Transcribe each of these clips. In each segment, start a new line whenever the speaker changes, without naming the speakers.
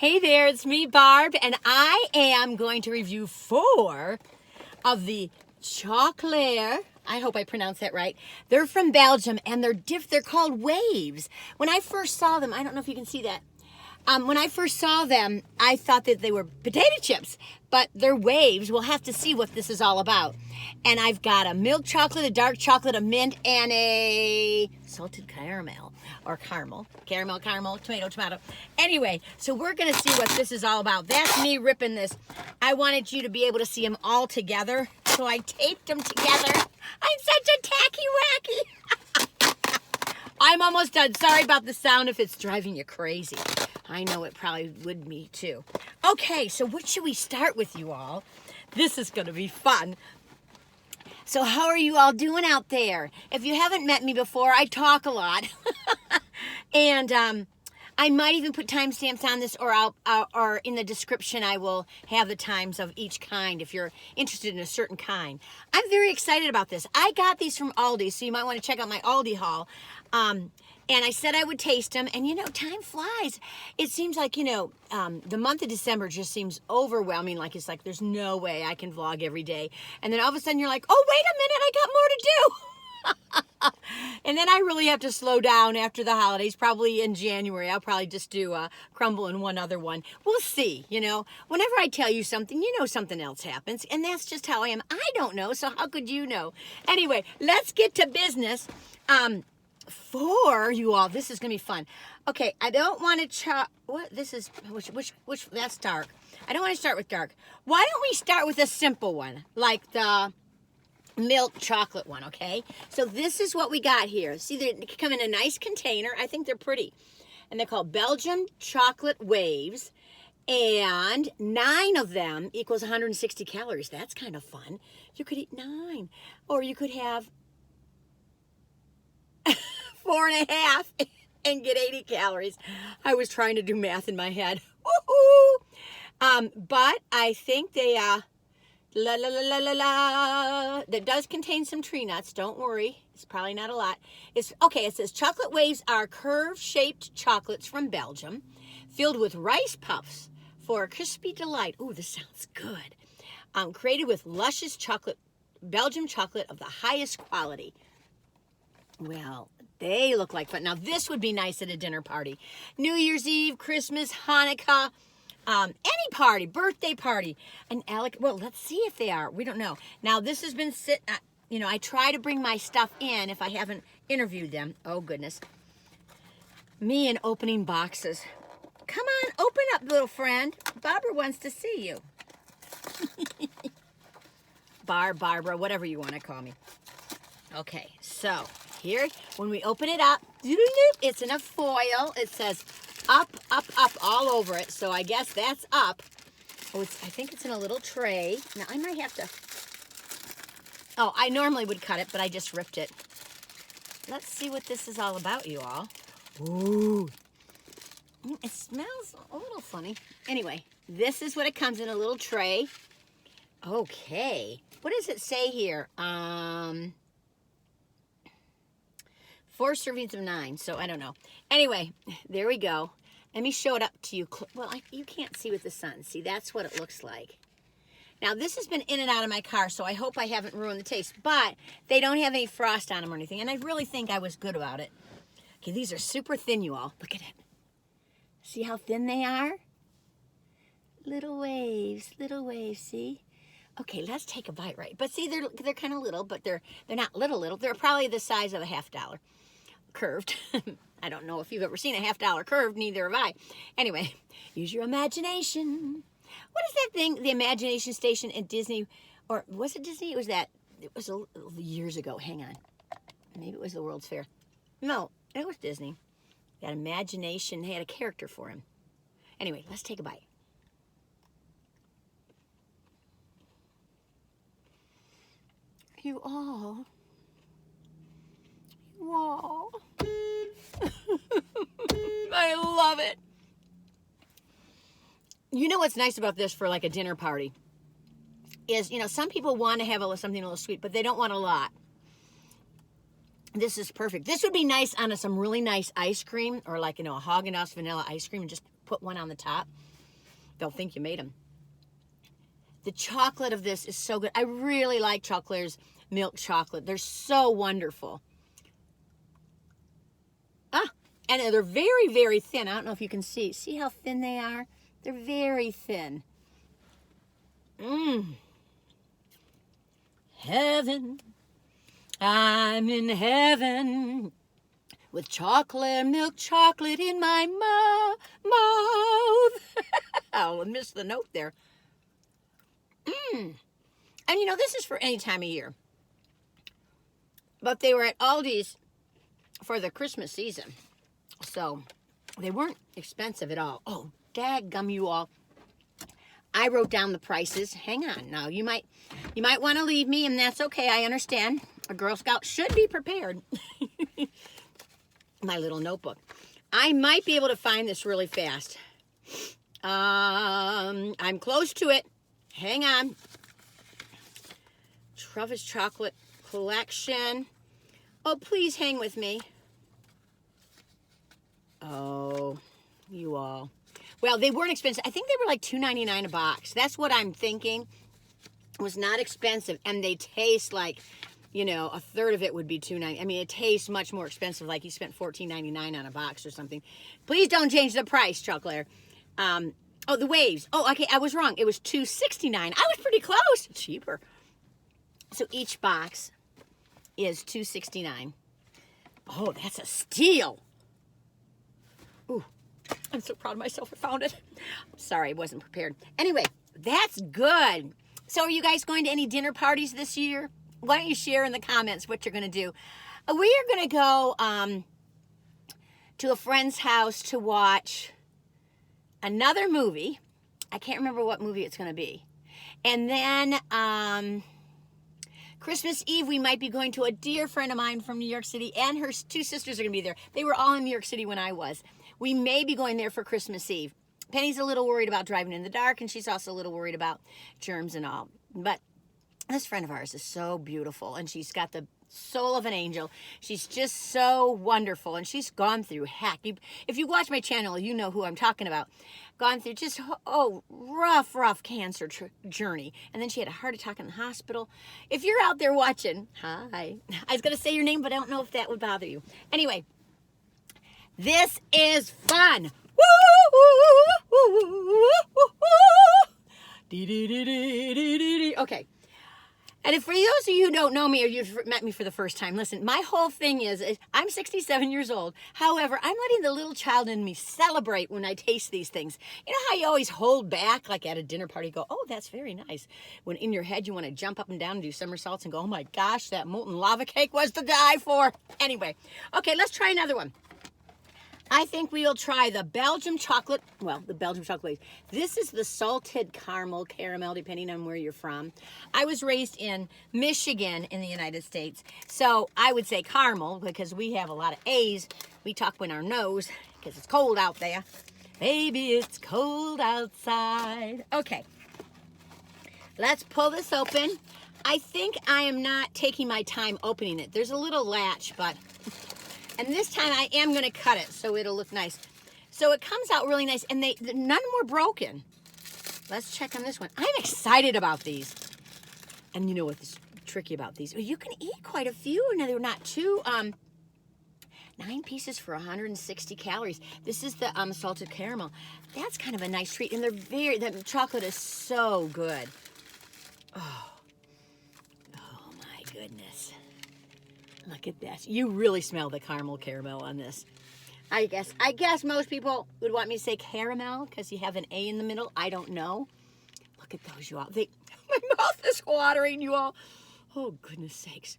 Hey there, it's me, Barb, and I am going to review 4 of the Choceur. I hope I pronounced that right. They're from Belgium, and they're called Waves. When I first saw them, I don't know if you can see that. When I first saw them, I thought that they were potato chips, but they're waves. We'll have to see what this is all about. And I've got a milk chocolate, a dark chocolate, a mint, and a salted caramel, or caramel, tomato. Anyway, so we're going to see what this is all about. That's me ripping this. I wanted you to be able to see them all together, so I taped them together. I'm such a tacky wacky. I'm almost done. Sorry about the sound if it's driving you crazy. I know it probably would me too. Okay, so what should we start with, you all? This is going to be fun. So how are you all doing out there? If you haven't met me before, I talk a lot. And I might even put timestamps on this, or in the description I will have the times of each kind if you're interested in a certain kind. I'm very excited about this. I got these from Aldi, so you might want to check out my Aldi haul. And I said I would taste them, and time flies. It seems like, the month of December just seems overwhelming. It's like there's no way I can vlog every day. And then all of a sudden you're like, oh, wait a minute, I got more to do. And then I really have to slow down after the holidays, probably in January. I'll probably just do a crumble and one other one. We'll see, Whenever I tell you something, something else happens. And that's just how I am. I don't know, so how could you know? Anyway, let's get to business. For you all, this is gonna be fun. Okay, I don't want to which that's dark. I don't want to start with dark. Why don't we start with a simple one, like the milk chocolate one? Okay, so this is what we got here. See, they come in a nice container. I think they're pretty, and they're called Belgian Chocolate Waves, and 9 of them equals 160 calories. That's kind of fun. You could eat 9, or you could have 4.5 and get 80 calories. I was trying to do math in my head. Woohoo! But I think they that does contain some tree nuts. Don't worry, it's probably not a lot. It says chocolate waves are curve-shaped chocolates from Belgium, filled with rice puffs for a crispy delight. Ooh, this sounds good. Created with luscious Belgian chocolate of the highest quality. Well, they look like fun. Now, this would be nice at a dinner party. New Year's Eve, Christmas, Hanukkah, any party, birthday party. And well, let's see if they are. We don't know. Now, this has been I try to bring my stuff in if I haven't interviewed them. Oh, goodness. Me and opening boxes. Come on, open up, little friend. Barbara wants to see you. Barbara, whatever you want to call me. Okay, so here, when we open it up, it's in a foil. It says up, up, up all over it. So I guess that's up. Oh, I think it's in a little tray. Now, I might have to... Oh, I normally would cut it, but I just ripped it. Let's see what this is all about, you all. Ooh. It smells a little funny. Anyway, this is what it comes in, a little tray. Okay. What does it say here? 4 servings of 9, so I don't know. Anyway, there we go. Let me show it up to you. Well, you can't see with the sun. See, that's what it looks like. Now, this has been in and out of my car, so I hope I haven't ruined the taste. But they don't have any frost on them or anything, and I really think I was good about it. Okay, these are super thin, you all. Look at it. See how thin they are? Little waves, see? Okay, let's take a bite, right? But see, they're kind of little, but they're not little. They're probably the size of a $50 curved. I don't know if you've ever seen a $50 curved, neither have I. Anyway, use your imagination. What is that thing, the Imagination Station at Disney? Or was it Disney? It was years ago. Hang on. Maybe it was the World's Fair. No, it was Disney. That Imagination, they had a character for him. Anyway, let's take a bite. You all. I love it. You know what's nice about this for like a dinner party is, some people want to have something a little sweet, but they don't want a lot. This is perfect. This would be nice on some really nice ice cream, or like, a Haagen-Dazs vanilla ice cream, and just put one on the top. they'll think you made them. The chocolate of this is so good. I really like Chocleur's milk chocolate. They're so wonderful. And they're very, very thin. I don't know if you can see. See how thin they are? They're very thin. Heaven. I'm in heaven with chocolate, milk chocolate in my mouth. I missed the note there. And you know, this is for any time of year. But they were at Aldi's for the Christmas season. So they weren't expensive at all. Oh, daggum you all. I wrote down the prices. Hang on now. You might want to leave me, and that's okay. I understand. A Girl Scout should be prepared. My little notebook. I might be able to find this really fast. I'm close to it. Hang on. Truffles Chocolate Collection. Oh, please hang with me. Oh, you all. Well, they weren't expensive. I think they were like $2.99 a box. That's what I'm thinking. It was not expensive, and they taste like, you know, a third of it would be $2.99. I mean, it tastes much more expensive, like you spent $14.99 on a box or something. Please don't change the price, Chocleur. Oh, the Waves. Oh, okay, I was wrong. It was $2.69. I was pretty close. Cheaper. So each box is $2.69. Oh, that's a steal. Ooh, I'm so proud of myself. I found it. Sorry, I wasn't prepared. Anyway, that's good. So are you guys going to any dinner parties this year? Why don't you share in the comments what you're going to do? We are going to go to a friend's house to watch another movie. I can't remember what movie it's going to be. And then Christmas Eve, we might be going to a dear friend of mine from New York City, and her two sisters are going to be there. They were all in New York City when I was. We may be going there for Christmas Eve. Penny's a little worried about driving in the dark, and she's also a little worried about germs and all. But this friend of ours is so beautiful, and she's got the soul of an angel. She's just so wonderful, and she's gone through heck. If you watch my channel, you know who I'm talking about. Gone through just, rough cancer journey. And then she had a heart attack in the hospital. If you're out there watching, hi. I was going to say your name, but I don't know if that would bother you. Anyway, this is fun. Okay. And if for those of you who don't know me or you've met me for the first time, listen, my whole thing is I'm 67 years old. However, I'm letting the little child in me celebrate when I taste these things. You know how you always hold back, like at a dinner party, go, oh, that's very nice. When in your head you want to jump up and down and do somersaults and go, oh my gosh, that molten lava cake was to die for. Anyway, okay, let's try another one. I think we will try the Belgian chocolate, the Belgian chocolate waves. This is the salted caramel, depending on where you're from. I was raised in Michigan in the United States, so I would say caramel because we have a lot of A's. We talk with our nose because it's cold out there. Baby, it's cold outside. Okay, let's pull this open. I think I am not taking my time opening it. There's a little latch, but... And this time I am going to cut it so it'll look nice. So it comes out really nice, and none were broken. Let's check on this one. I'm excited about these. And you know what's tricky about these? You can eat quite a few, and they're not too. 9 pieces for 160 calories. This is the salted caramel. That's kind of a nice treat, and the chocolate is so good. Oh my goodness. Look at this. You really smell the caramel on this. I guess most people would want me to say caramel because you have an A in the middle. I don't know. Look at those, you all. My mouth is watering, you all. Oh, goodness sakes.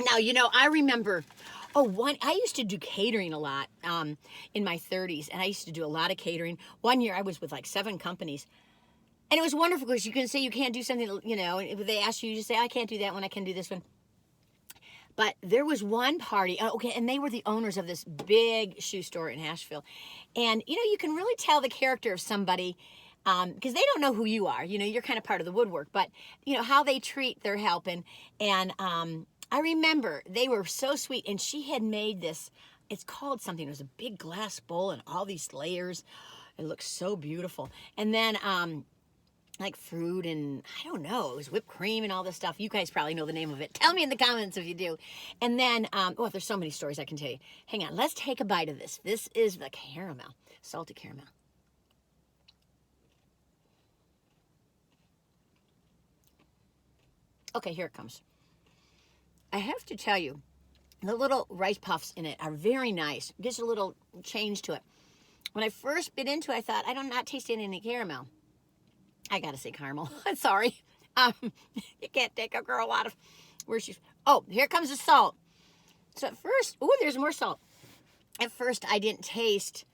Now, you know, I remember, I used to do catering a lot in my 30s, and I used to do a lot of catering. One year I was with like 7 companies. And it was wonderful because you can say you can't do something, you know, and if they ask you, you just say, I can't do that one, I can do this one. But there was one party, and they were the owners of this big shoe store in Asheville. And, you know, you can really tell the character of somebody because they don't know who you are. You know, you're kind of part of the woodwork. But, you know, how they treat their helping. And I remember they were so sweet. And she had made this, it's called something. It was a big glass bowl and all these layers. It looks so beautiful. And then like fruit and I don't know, it was whipped cream and all this stuff. You guys probably know the name of it. Tell me in the comments if you do. And then, oh, there's so many stories I can tell you. Hang on, let's take a bite of this. This is the caramel, salted caramel. Okay, here it comes. I have to tell you, the little rice puffs in it are very nice. It gives a little change to it. When I first bit into it, I thought, I don't not taste any caramel. I gotta say caramel. I'm sorry. You can't take a girl out of where she's. Oh, here comes the salt. So at first, oh, there's more salt. At first, I didn't taste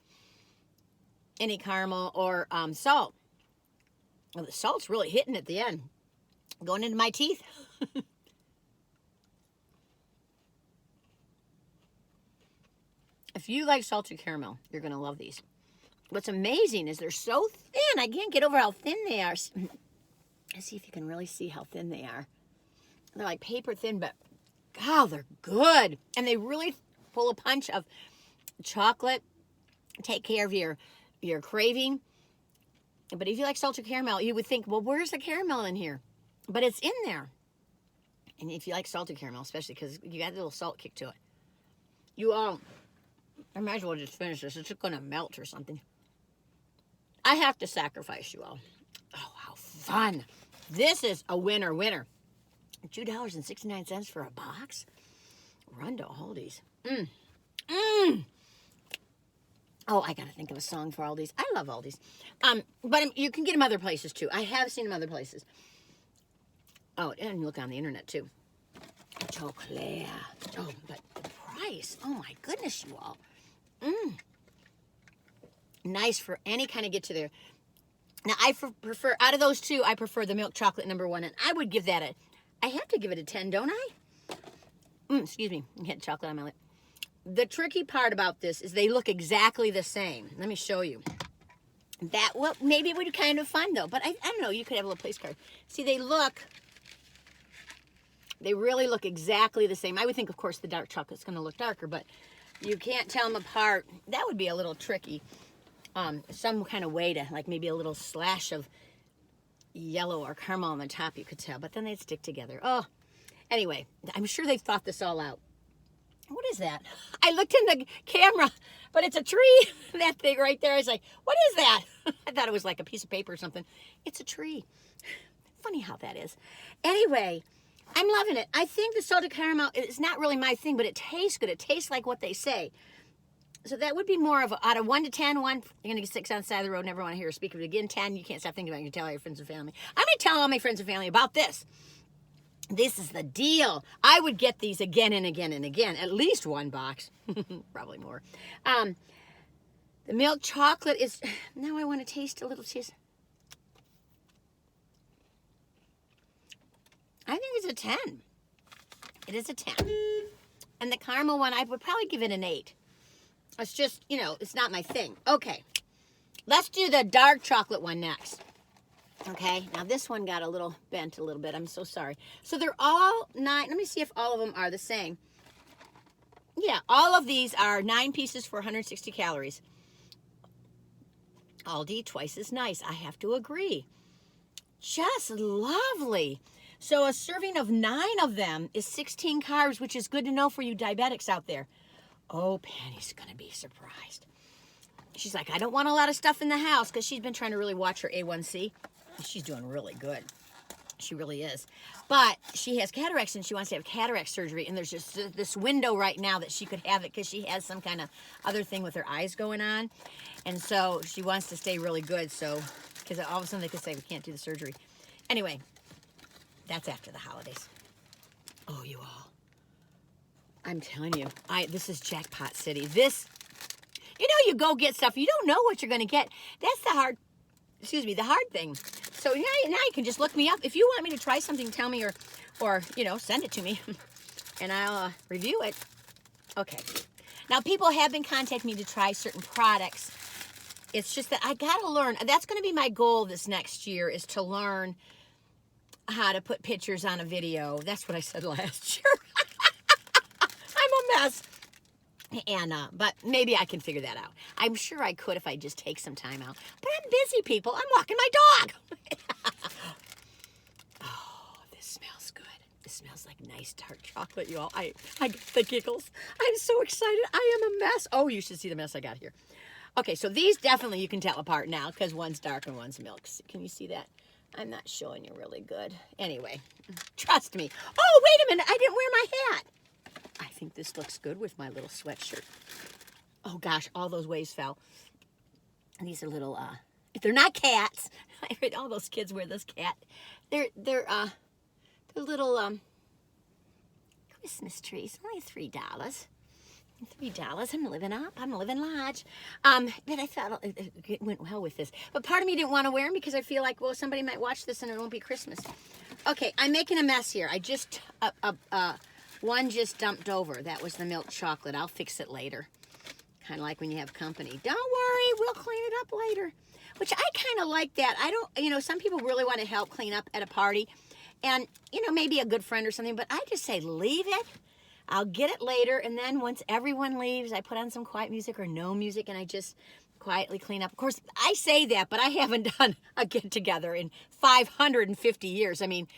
any caramel or salt. Well, the salt's really hitting at the end, going into my teeth. If you like salted caramel, you're gonna love these. What's amazing is they're so thin. I can't get over how thin they are. Let's see if you can really see how thin they are. They're like paper thin, but God, they're good. And they really pull a punch of chocolate. Take care of your craving. But if you like salted caramel, you would think, well, where's the caramel in here? But it's in there. And if you like salted caramel, especially because you got a little salt kick to it. You all, I might as well just finish this. It's just going to melt or something. I have to sacrifice you all. Oh, how fun. This is a winner. $2.69 for a box. Run to Aldi's. Oh, I got to think of a song for Aldi's. I love Aldi's. But you can get them other places too. I have seen them other places. Oh, and look on the internet too. Chocolate. Oh, but the price. Oh my goodness, you all. Nice for any kind of get to there. Now, I prefer, out of those two, I prefer the milk chocolate #1. And I would give that I have to give it a 10, don't I? Excuse me. I had chocolate on my lip. The tricky part about this is they look exactly the same. Let me show you. Well, maybe it would be kind of fun, though. But I don't know. You could have a little place card. See, they really look exactly the same. I would think, of course, the dark chocolate's going to look darker, but you can't tell them apart. That would be a little tricky. Some kind of way to, like maybe a little slash of yellow or caramel on the top, you could tell, but then they'd stick together. Oh, anyway, I'm sure they've thought this all out. What is that? I looked in the camera, but it's a tree. That thing right there. I was like, what is that? I thought it was like a piece of paper or something. It's a tree. Funny how that is. Anyway, I'm loving it. I think the salted caramel is not really my thing, but it tastes good. It tastes like what they say. So that would be more of out of 1 to 10, 1, you're going to get 6 on the side of the road, never want to hear her speak of it again. 10, you can't stop thinking about it. You can tell all your friends and family. I'm going to tell all my friends and family about this. This is the deal. I would get these again and again and again. At least 1 box. Probably more. The milk chocolate is... Now I want to taste a little cheese. I think it's a 10. It is a 10. And the caramel one, I would probably give it an 8. It's just, it's not my thing. Okay, let's do the dark chocolate one next. Okay, now this one got a little bent a little bit. I'm so sorry. So they're all 9. Let me see if all of them are the same. Yeah, all of these are 9 pieces for 160 calories. Aldi, twice as nice. I have to agree. Just lovely. So a serving of 9 of them is 16 carbs, which is good to know for you diabetics out there. Oh, Penny's going to be surprised. She's like, I don't want a lot of stuff in the house because she's been trying to really watch her A1C. She's doing really good. She really is. But she has cataracts and she wants to have cataract surgery. And there's just this window right now that she could have it because she has some kind of other thing with her eyes going on. And so she wants to stay really good. So, because all of a sudden they could say we can't do the surgery. Anyway, that's after the holidays. Oh, you all. I'm telling you, this is jackpot city. This, you go get stuff. You don't know what you're going to get. That's the hard thing. So now you can just look me up. If you want me to try something, tell me or send it to me and I'll review it. Okay. Now, people have been contacting me to try certain products. It's just that I got to learn. That's going to be my goal this next year is to learn how to put pictures on a video. That's what I said last year. I'm a mess. And but maybe I can figure that out. I'm sure I could if I just take some time out. But I'm busy, people. I'm walking my dog. Oh, this smells good. This smells like nice dark chocolate, you all. I get the giggles. I'm so excited. I am a mess. Oh, you should see the mess I got here. Okay, so these definitely you can tell apart now because one's dark and one's milk. Can you see that? I'm not showing you really good. Anyway, trust me. Oh, wait a minute. I didn't wear my hat. I think this looks good with my little sweatshirt. Oh gosh, all those waves fell. And these are little, they're not cats. I heard all those kids wear this cat. They're little Christmas trees, only $3. $3. I'm living up. I'm living large. But I thought it went well with this. But part of me didn't want to wear them because I feel like, well, somebody might watch this and it won't be Christmas. Okay, I'm making a mess here. I just, one just dumped over. That was the milk chocolate. I'll fix it later. Kind of like when you have company. Don't worry, we'll clean it up later. Which I kind of like that. I don't, you know, some people really want to help clean up at a party. And, you know, maybe a good friend or something. But I just say, leave it. I'll get it later. And then once everyone leaves, I put on some quiet music or no music. And I just quietly clean up. Of course, I say that, but I haven't done a get-together in 550 years. I mean,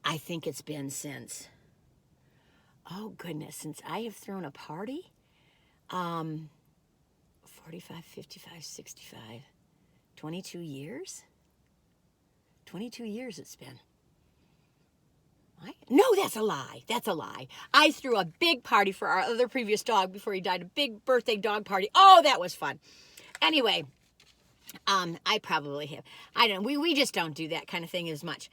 I think it's been since... Oh, goodness, since I have thrown a party, 45, 55, 65, 22 years? 22 years it's been. No, that's a lie. That's a lie. I threw a big party for our other previous dog before he died, a big birthday dog party. Oh, that was fun. Anyway, I probably have. I don't know. We just don't do that kind of thing as much.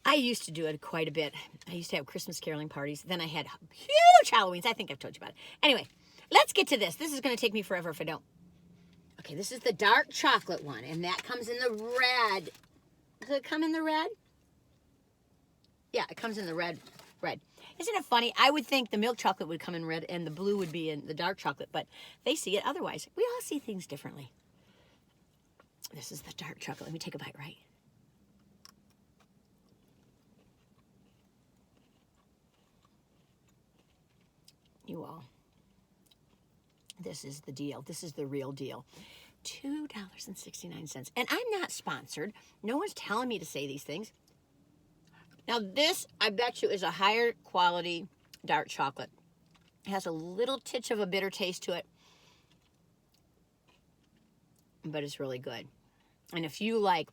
I used to do it quite a bit. I used to have Christmas caroling parties. Then I had huge Halloweens. I think I've told you about it. Anyway, let's get to this. This is going to take me forever if I don't. Okay, this is the dark chocolate one, and that comes in the red. Does it come in the red? Yeah, it comes in the red. Isn't it funny? I would think the milk chocolate would come in red and the blue would be in the dark chocolate, but they see it otherwise. We all see things differently. This is the dark chocolate. Let me take a bite, right? You all, this is the deal. This is the real deal. $2.69. And I'm not sponsored. No one's telling me to say these things. Now this, I bet you, is a higher quality dark chocolate. It has a little titch of a bitter taste to it. But it's really good. And if you like,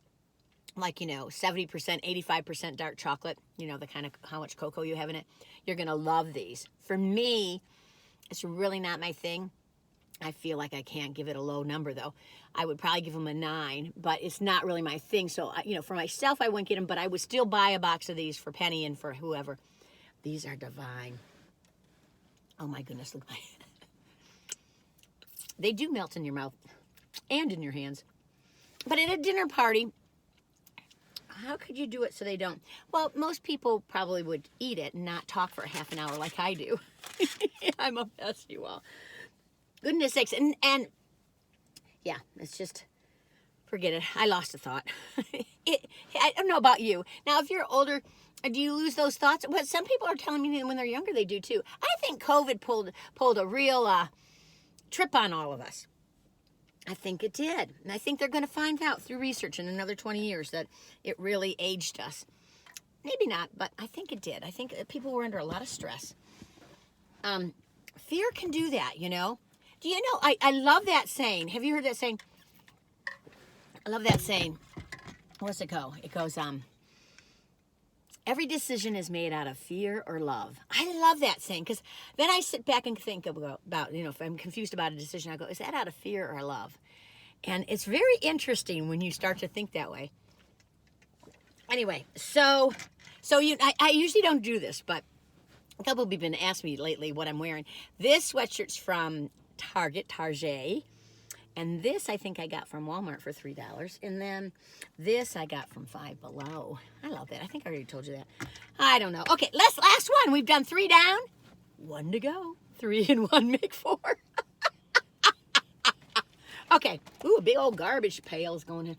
you know, 70%, 85% dark chocolate, you know, the kind of how much cocoa you have in it, you're going to love these. For me, it's really not my thing. I feel like I can't give it a low number, though. I would probably give them a 9, but it's not really my thing. So, you know, for myself, I wouldn't get them, but I would still buy a box of these for Penny and for whoever. These are divine. Oh, my goodness, look at my... They do melt in your mouth and in your hands. But at a dinner party... How could you do it so they don't? Well, most people probably would eat it and not talk for a half an hour like I do. I'm a mess, you all. Goodness sakes. And yeah, it's just, forget it. I lost a thought. I don't know about you. Now, if you're older, do you lose those thoughts? Well, some people are telling me that when they're younger, they do too. I think COVID pulled a real trip on all of us. I think it did. And I think they're going to find out through research in another 20 years that it really aged us. Maybe not, but I think it did. I think people were under a lot of stress. Fear can do that, you know. Do you know, I love that saying. Have you heard that saying? I love that saying. What's it go? It goes, every decision is made out of fear or love. I love that saying because then I sit back and think about, you know, if I'm confused about a decision, I go, is that out of fear or love? And it's very interesting when you start to think that way. Anyway, so I usually don't do this, but a couple of people have been asking me lately what I'm wearing. This sweatshirt's from Target. And this I think I got from Walmart for $3. And then this I got from Five Below. I love that. I think I already told you that. I don't know. Okay, last one. We've done 3 down. 1 to go. 3 and 1 make 4. Okay. Ooh, a big old garbage pail is going in.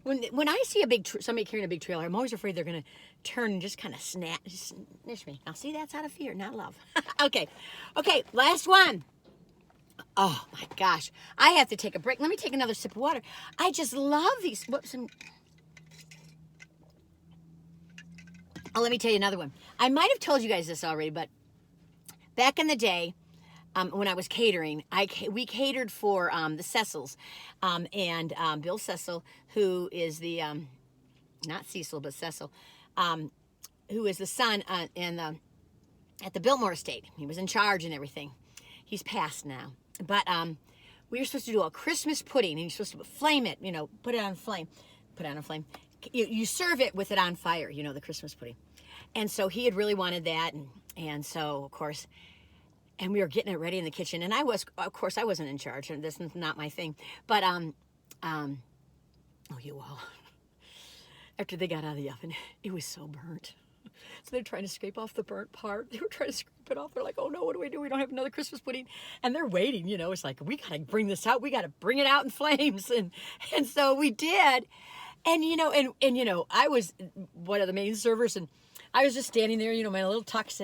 when I see somebody carrying a big trailer, I'm always afraid they're gonna turn and just kind of snish me. Now see, that's out of fear, not love. Okay, last one. Oh my gosh, I have to take a break. Let me take another sip of water. I just love these. Whoops. Oh, let me tell you another one. I might have told you guys this already, but back in the day, when I was catering, we catered for the Cecils, and Bill Cecil, who is the not Cecil but Cecil, who is the son at the Biltmore estate. He was in charge and everything. He's passed now, but we were supposed to do a Christmas pudding, and you're supposed to flame it, put it on flame, You serve it with it on fire, the Christmas pudding. And so he had really wanted that, and so of course. And we were getting it ready in the kitchen, and I wasn't in charge, and this is not my thing. But oh, you all. After they got out of the oven, it was so burnt. So they're trying to scrape off the burnt part. They were trying to scrape it off. They're like, "Oh no, what do we do? We don't have another Christmas pudding." And they're waiting. It's like, we gotta bring this out. We gotta bring it out in flames, and so we did. And I was one of the main servers, and I was just standing there, my little tux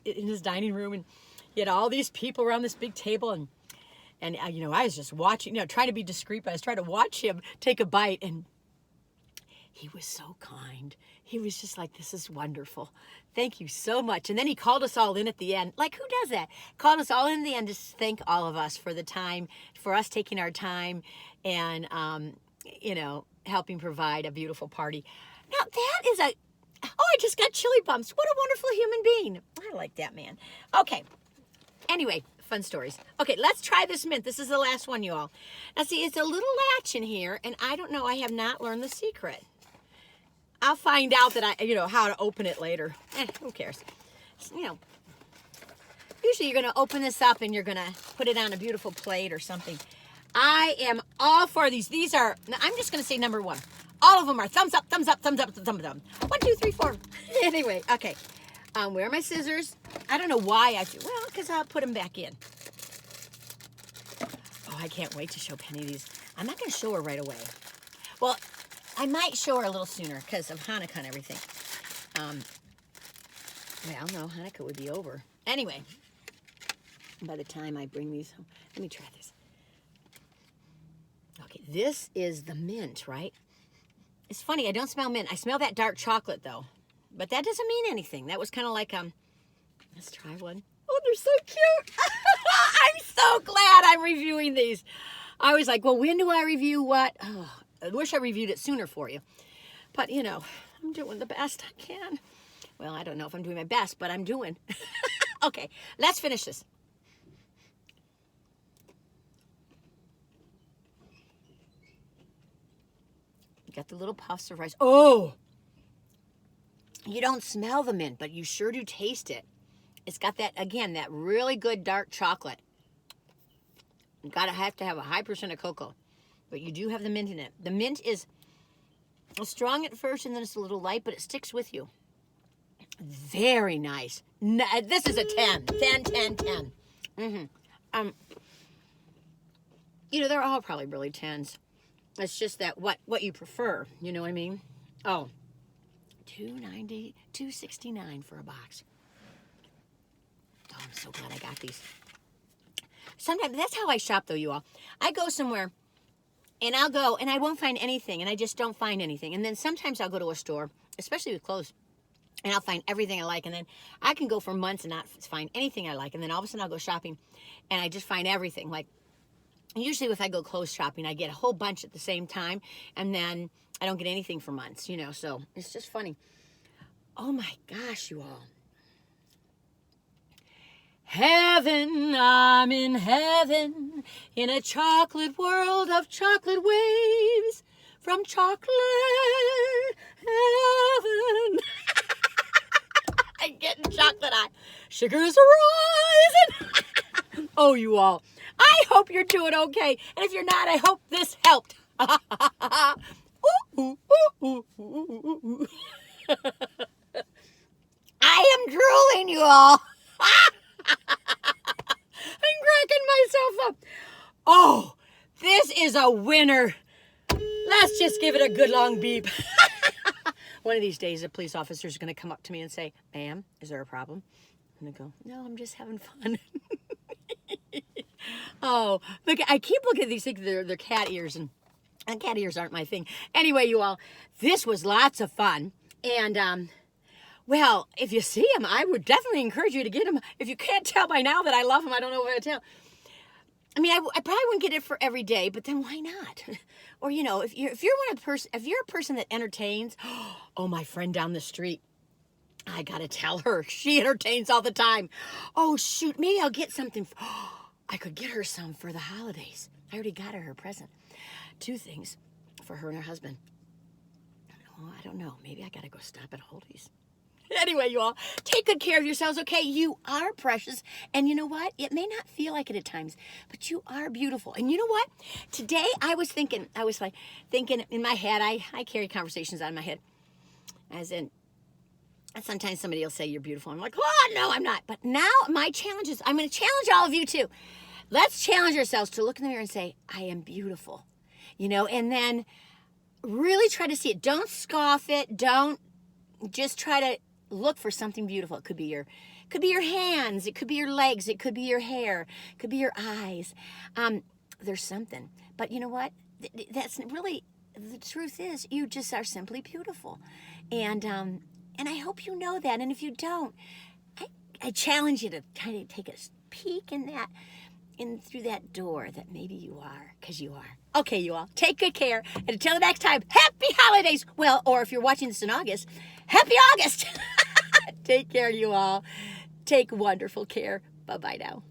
in his dining room, and he had all these people around this big table, and I was just watching, trying to be discreet, but I was trying to watch him take a bite, and he was so kind. He was just like, "This is wonderful. Thank you so much." And then he called us all in at the end. Like, who does that? Called us all in at the end to thank all of us for the time, for us taking our time, and, helping provide a beautiful party. Now, that is I just got chili bumps. What a wonderful human being. I like that man. Okay. Anyway, fun stories. Okay, let's try this mint. This is the last one, you all. Now, see, it's a little latch in here, and I don't know. I have not learned the secret. I'll find out that how to open it later. Who cares? Usually you're going to open this up, and you're going to put it on a beautiful plate or something. I am all for these. These are, I'm just going to say number one. All of them are thumbs up, thumbs up, thumbs up, thumbs up. 1, 2, 3, 4. Anyway, okay. Where are my scissors? I don't know why because I'll put them back in. Oh, I can't wait to show Penny these. I'm not going to show her right away. Well, I might show her a little sooner because of Hanukkah and everything. Well, no, Hanukkah would be over. Anyway, by the time I bring these home, let me try this. Okay, this is the mint, right? It's funny, I don't smell mint. I smell that dark chocolate, though. But that doesn't mean anything. That was kind of like, let's try one. Oh, they're so cute. I'm so glad I'm reviewing these. I was like, well, when do I review what? Oh, I wish I reviewed it sooner for you. But, I'm doing the best I can. Well, I don't know if I'm doing my best, but I'm doing. Okay, let's finish this. Got the little puffs of rice. Oh! You don't smell the mint, but you sure do taste it. It's got that, again, that really good dark chocolate. You have to have a high % of cocoa. But you do have the mint in it. The mint is strong at first, and then it's a little light, but it sticks with you. Very nice. This is a 10. 10, 10, 10. Mm-hmm. They're all probably really 10s. It's just that what you prefer, you know what I mean? Oh, $2.90, $2.69 for a box. Oh, I'm so glad I got these. Sometimes that's how I shop, though, you all. I go somewhere, and I'll go, and I won't find anything, and I just don't find anything. And then sometimes I'll go to a store, especially with clothes, and I'll find everything I like, and then I can go for months and not find anything I like, and then all of a sudden I'll go shopping, and I just find everything. Like, usually if I go clothes shopping, I get a whole bunch at the same time, and then I don't get anything for months, so it's just funny. Oh my gosh, you all. Heaven, I'm in heaven, in a chocolate world of chocolate waves, from chocolate heaven. I'm getting chocolate eye. Sugar's rising. Oh, you all. I hope you're doing okay. And if you're not, I hope this helped. I am drooling, you all. I'm cracking myself up. Oh, this is a winner. Let's just give it a good long beep. One of these days, a police officer is going to come up to me and say, "Ma'am, is there a problem?" And I go, "No, I'm just having fun." Oh, look, I keep looking at these things. They're cat ears, and cat ears aren't my thing. Anyway, you all, this was lots of fun. And, well, if you see them, I would definitely encourage you to get them. If you can't tell by now that I love them, I don't know what to tell. I mean, I probably wouldn't get it for every day, but then why not? Or, you know, if you're a person that entertains, oh, my friend down the street, I gotta tell her, she entertains all the time. Oh, shoot, maybe I'll get something. I could get her some for the holidays. I already got her present. 2 things for her and her husband. Oh, I don't know. Maybe I gotta go stop at Holdy's. Anyway, you all, take good care of yourselves, okay? You are precious, and you know what? It may not feel like it at times, but you are beautiful. And you know what? Today, I was thinking in my head, I carry conversations on in my head, as in, sometimes somebody will say you're beautiful. I'm like, oh, no, I'm not. But now my challenge is, I'm going to challenge all of you too. Let's challenge ourselves to look in the mirror and say, I am beautiful. You know, and then really try to see it. Don't scoff it. Don't just try to look for something beautiful. It could be your hands. It could be your legs. It could be your hair. It could be your eyes. There's something. But you know what? That's really, the truth is, you just are simply beautiful. And I hope you know that. And if you don't, I challenge you to kind of take a peek in through that door that maybe you are, because you are. Okay, you all, take good care. And until the next time, happy holidays. Well, or if you're watching this in August, happy August. Take care, you all. Take wonderful care. Bye-bye now.